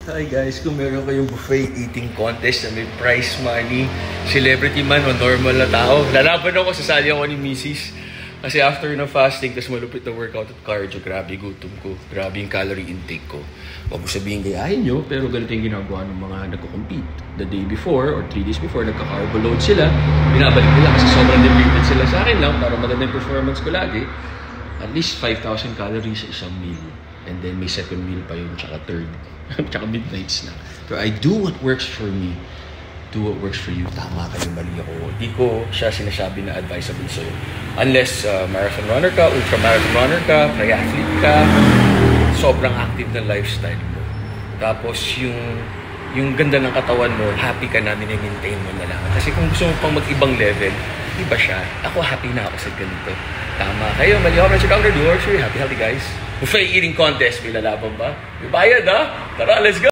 Hi guys, kung meron kayong buffet eating contest na may prize money, celebrity man o normal na tao, lalaban ako, sasali ako ni Mrs. Kasi after na fasting, tapos malupit na workout at cardio, grabe gutom ko, grabe yung calorie intake ko. Huwag mo sabihin gayahin nyo, pero ganito yung ginagawa ng mga nagko-compete. The day before or 3 days before, nagka-carbo load sila, binabalik nila kasi sobrang depleted sila sa akin lang para maganda yung performance ko lagi. At least 5,000 calories sa isang meal. And then may second meal pa yun, tsaka third. Tsaka midnight snack. Pero I do what works for me. Do what works for you. Tama kayo, mali ako. Di ko siya sinasabi na advisable sa'yo. Unless marathon runner ka, ultra-marathon runner ka, triathlete ka, sobrang active na lifestyle mo. Tapos yung ganda ng katawan mo, happy ka na, maintain mo na lang. Kasi kung gusto mo pang mag-ibang level, iba siya. Ako happy na ako sa ganito. Tama kayo, mali ako. Check out the doors. Happy, healthy guys. Buffet eating contest, may lalaban ba? May bayad ha? Tara, let's go!